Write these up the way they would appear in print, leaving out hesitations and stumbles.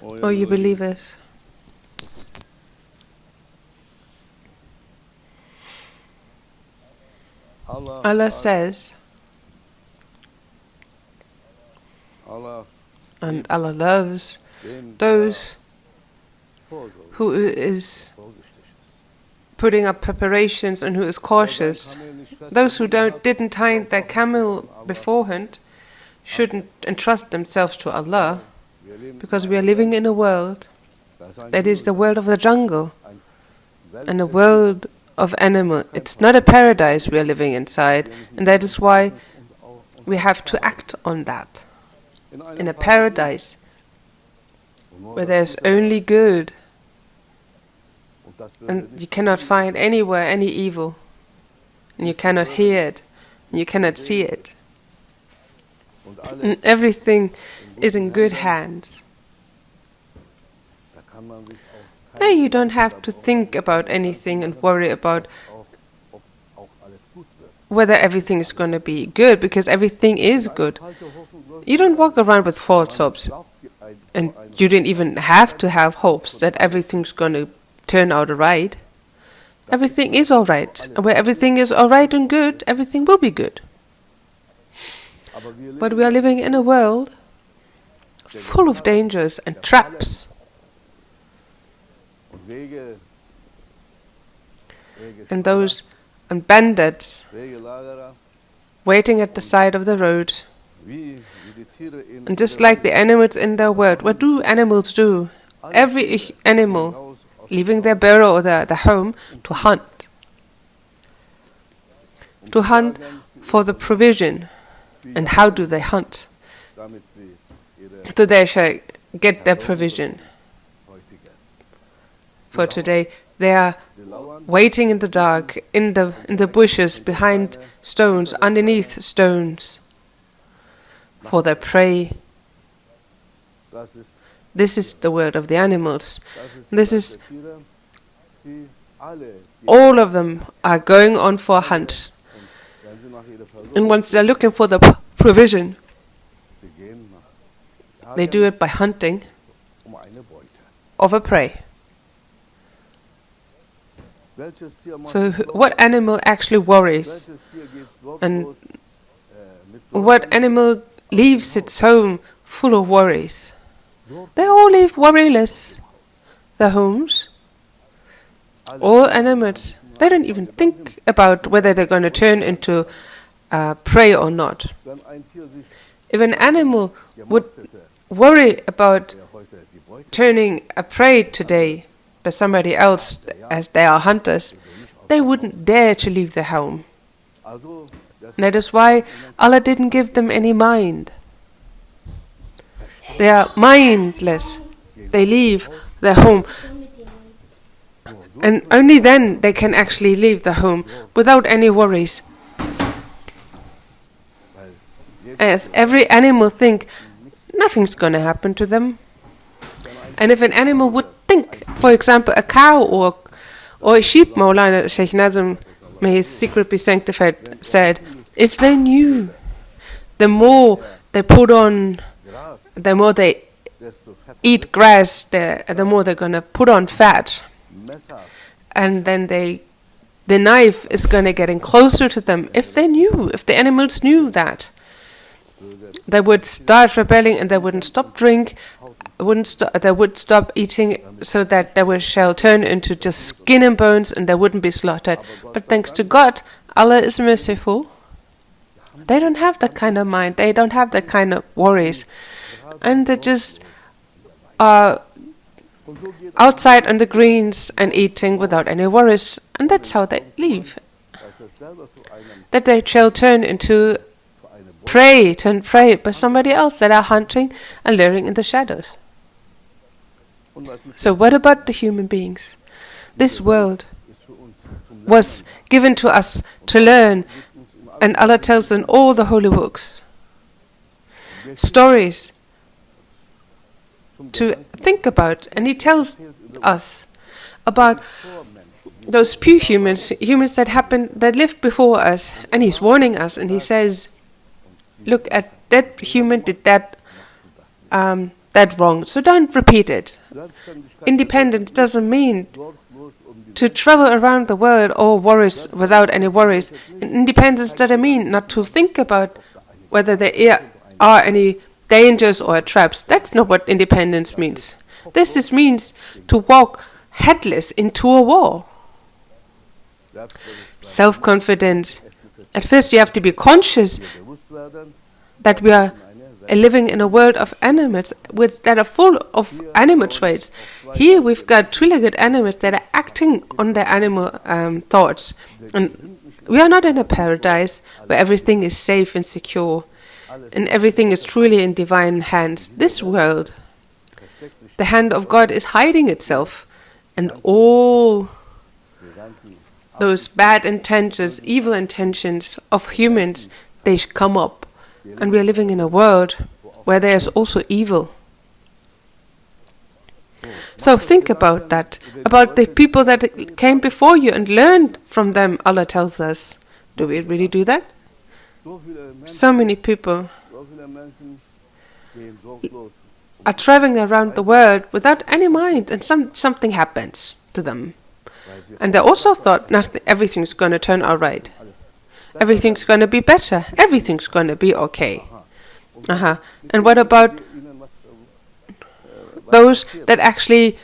O you believers, Allah says, and Allah loves those who is putting up preparations and who is cautious. Those who didn't tie their camel beforehand shouldn't entrust themselves to Allah, because we are living in a world that is the world of the jungle and a world of animal. It's not a paradise we are living inside, and that is why we have to act on that. In a paradise where there's only good, and you cannot find anywhere any evil, and you cannot hear it, and you cannot see it. And everything is in good hands. There you don't have to think about anything and worry about whether everything is going to be good, because everything is good. You don't walk around with false hopes, and you don't even have to have hopes that everything's going to turn out right. Everything is alright, and where everything is alright and good, everything will be good. But we are living in a world full of dangers and traps. And those bandits waiting at the side of the road. And just like the animals in their world, what do animals do? Every animal leaving their burrow or their home to hunt. To hunt for the provision. And how do they hunt? So they shall get their provision. For today, they are waiting in the dark, in the bushes, behind stones, underneath stones, for their prey. This is the word of the animals. This is, all of them are going on for a hunt. And once they're looking for the provision, they do it by hunting of a prey. So what animal actually worries? And what animal leaves its home full of worries? They all leave worryless their homes. All animals, they don't even think about whether they're going to turn into prey or not. If an animal would worry about turning a prey today by somebody else, as they are hunters, they wouldn't dare to leave their home. That is why Allah didn't give them any mind. They are mindless. They leave their home. And only then they can actually leave the home without any worries. As every animal think nothing's going to happen to them. And if an animal would think, for example, a cow or a sheep, Maulana Sheikh Nazim, may his secret be sanctified, said, if they knew, the more they put on, the more they eat grass, the more they're going to put on fat. And then the knife is going to get closer to them. If they knew, if the animals knew that, they would start rebelling and they wouldn't stop drink, they would stop eating, so that they shall turn into just skin and bones and they wouldn't be slaughtered. But thanks to God, Allah is merciful. They don't have that kind of mind. They don't have that kind of worries. And they just are outside on the greens and eating without any worries. And that's how they live. That they shall turn prey by somebody else that are hunting and luring in the shadows. So what about the human beings? This world was given to us to learn, and Allah tells in all the holy books stories to think about, and He tells us about those few humans that lived before us, and He's warning us, and He says, look at that human did that that wrong, so don't repeat it. Independence doesn't mean to travel around the world or worries without any worries. Independence doesn't mean not to think about whether there are any dangers or traps. That's not what independence means. This means to walk headless into a wall. Self-confidence. At first you have to be conscious that we are living in a world of animals that are full of animal traits. Here we've got two-legged animals that are acting on their animal thoughts. And we are not in a paradise where everything is safe and secure and everything is truly in divine hands. This world, the hand of God is hiding itself, and all those bad intentions, evil intentions of humans, they come up. And we are living in a world where there is also evil. So think about that, about the people that came before you and learned from them, Allah tells us. Do we really do that? So many people are traveling around the world without any mind, and something happens to them. And they also thought everything's going to turn out right. Everything's going to be better. Everything's going to be okay. And what about those that actually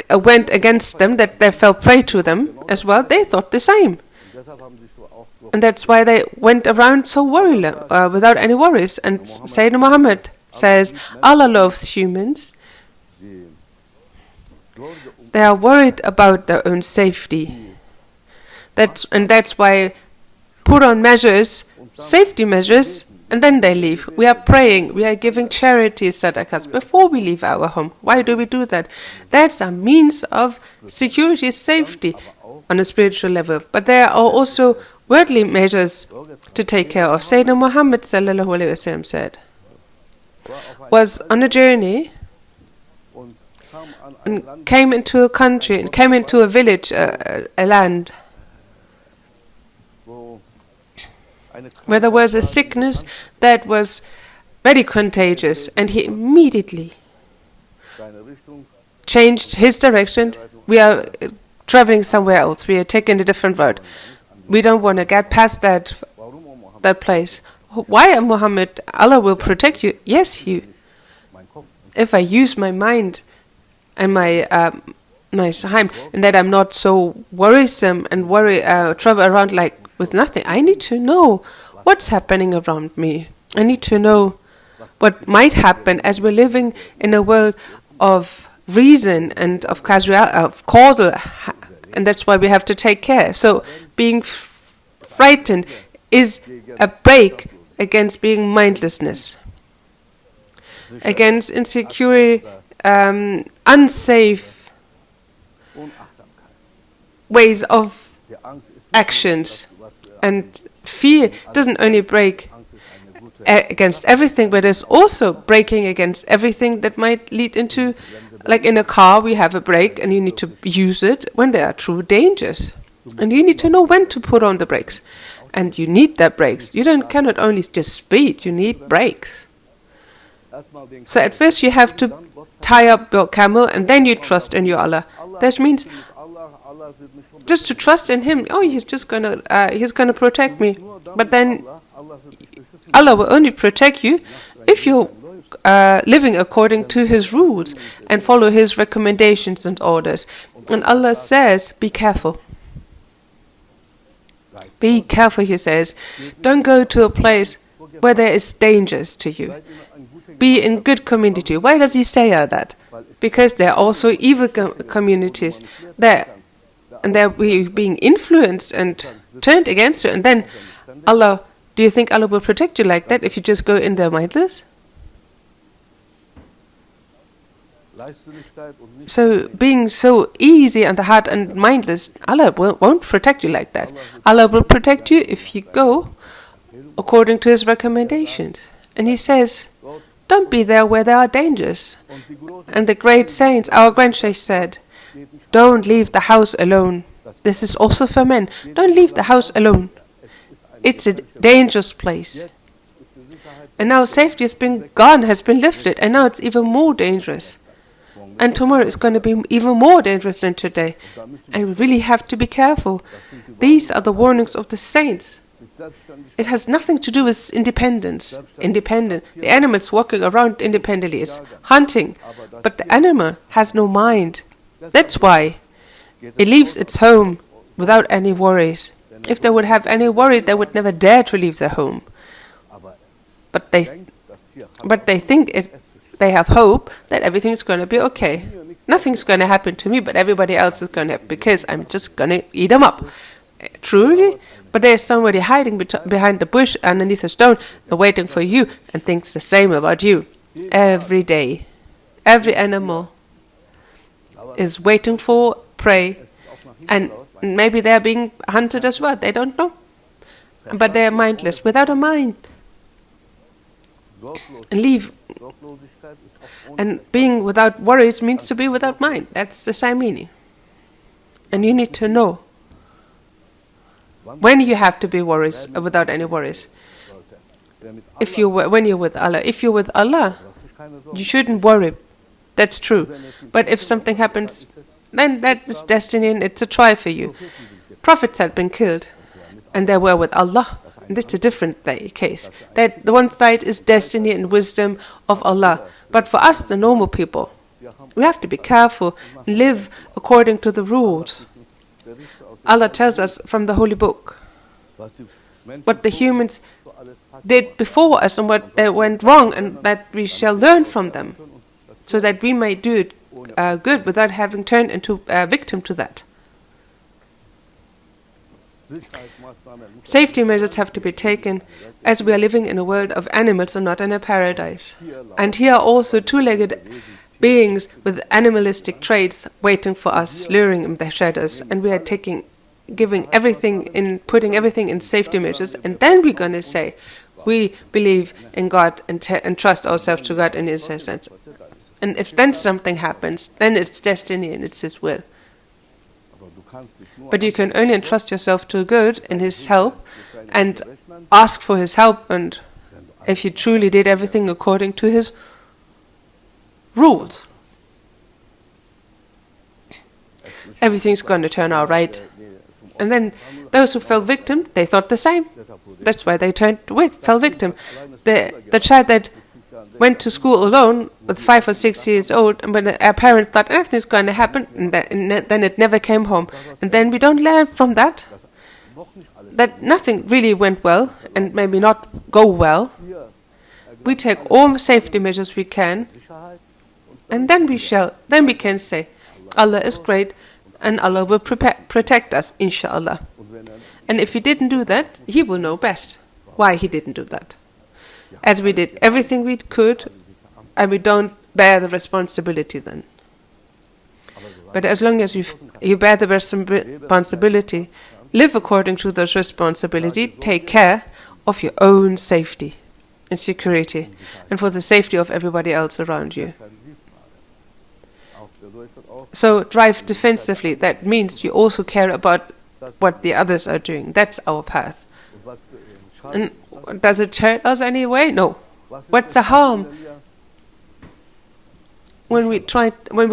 went against them, that they fell prey to them as well? They thought the same. And that's why they went around so without any worries. And Sayyidina Muhammad says, Allah loves humans. They are worried about their own safety. That's why put on measures, safety measures, and then they leave. We are praying, we are giving charities, sadaqahs, before we leave our home. Why do we do that? That's a means of security, safety on a spiritual level. But there are also worldly measures to take care of. Sayyidina Muhammad sallallahu alaihi wasallam said, was on a journey and came into a country, and came into a village, a land, where there was a sickness that was very contagious, and he immediately changed his direction. We are traveling somewhere else. We are taking a different road. We don't want to get past that place. Why, Muhammad? Allah will protect you. Yes, if I use my mind and my shaim, and that I'm not so worrisome and travel around like with nothing. I need to know what's happening around me. I need to know what might happen, as we're living in a world of reason and of causal, and that's why we have to take care. So being frightened is a break against being mindlessness, against insecurity, unsafe ways of actions. And fear doesn't only break against everything, but it's also breaking against everything that might lead into, like in a car, we have a brake and you need to use it when there are true dangers. And you need to know when to put on the brakes. And you need that brakes. You cannot only just speed, you need brakes. So at first you have to tie up your camel and then you trust in your Allah. That means just to trust in Him. Oh, He's gonna protect me. But then Allah will only protect you if you're living according to His rules and follow His recommendations and orders. And Allah says, be careful. Be careful, He says. Don't go to a place where there is dangers to you. Be in good community. Why does He say that? Because there are also evil communities there. And they're being influenced and turned against you. And then do you think Allah will protect you like that if you just go in there mindless? So being so easy on the heart and mindless, Allah won't protect you like that. Allah will protect you if you go according to His recommendations. And He says, don't be there where there are dangers. And the great saints, our Grand Sheikh said, don't leave the house alone. This is also for men. Don't leave the house alone. It's a dangerous place. And now safety has been gone, has been lifted, and now it's even more dangerous. And tomorrow is going to be even more dangerous than today. And we really have to be careful. These are the warnings of the saints. It has nothing to do with independence. Independent. The animals walking around independently is hunting. But the animal has no mind. That's why it leaves its home without any worries. If they would have any worries, they would never dare to leave their home. But they think they have hope that everything's going to be okay. Nothing's going to happen to me, but everybody else is going to, because I'm just going to eat them up. Truly? But there's somebody hiding behind the bush underneath a stone waiting for you and thinks the same about you. Every day. Every animal is waiting for prey. And maybe they're being hunted as well. They don't know. But they're mindless, without a mind. And being without worries means to be without mind. That's the same meaning. And you need to know when you have to be worries without any worries. When you're with Allah, if you're with Allah, you shouldn't worry. That's true. But if something happens, then that is destiny, and it's a try for you. Prophets had been killed, and they were with Allah. And that's a different case. That the one side is destiny and wisdom of Allah. But for us, the normal people, we have to be careful, live according to the rules. Allah tells us from the Holy Book what the humans did before us and what they went wrong, and that we shall learn from them, so that we may do it good without having turned into a victim to that. Safety measures have to be taken, as we are living in a world of animals and not in a paradise. And here are also two-legged beings with animalistic traits waiting for us, luring in their shadows, and we are putting everything in safety measures, and then we're going to say we believe in God and trust ourselves to God in His essence. And if then something happens, then it's destiny and it's His will. But you can only entrust yourself to God and His help and ask for His help, and if you truly did everything according to His rules, everything's going to turn out right. And then those who fell victim, they thought the same. That's why they fell victim. The child that went to school alone with 5 or 6 years old, and when our parents thought everything's going to happen, and then it never came home. And then we don't learn from that nothing really went well, and maybe not go well. We take all safety measures we can, and then we can say, Allah is great, and Allah will protect us, inshallah. And if He didn't do that, He will know best why He didn't do that. As we did everything we could, and we don't bear the responsibility then. But as long as you bear the responsibility, live according to this responsibility, take care of your own safety and security, and for the safety of everybody else around you. So drive defensively. That means you also care about what the others are doing. That's our path. And does it hurt us anyway? No. What's the harm when we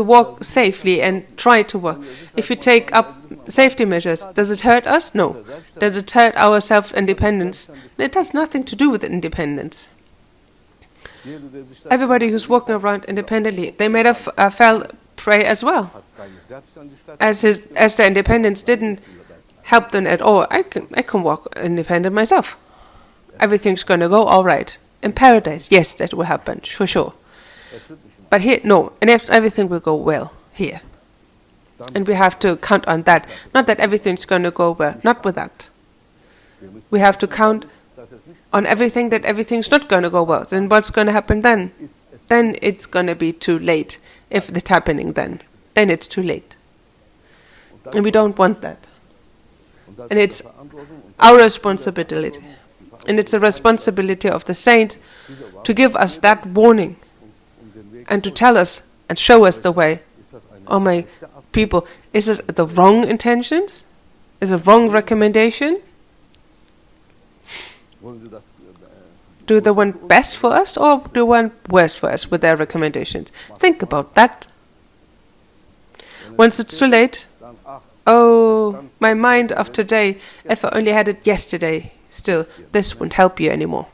walk safely and try to walk? If we take up safety measures, does it hurt us? No. Does it hurt our self-independence? It has nothing to do with independence. Everybody who's walking around independently, they may have fell prey as well. As their independence didn't help them at all. I can walk independent myself. Everything's going to go all right. In paradise, yes, that will happen, for sure. But here, no. And everything will go well here. And we have to count on that. Not that everything's going to go well. Not with that. We have to count on everything that everything's not going to go well. Then what's going to happen then? Then it's going to be too late. If it's happening then it's too late. And we don't want that. And it's our responsibility. And it's the responsibility of the saints to give us that warning and to tell us and show us the way. Oh my people, is it the wrong intentions? Is it wrong recommendation? Do they want best for us or do they want worst for us with their recommendations? Think about that. Once it's too late, oh, my mind of today, if I only had it yesterday, still, this won't help you anymore.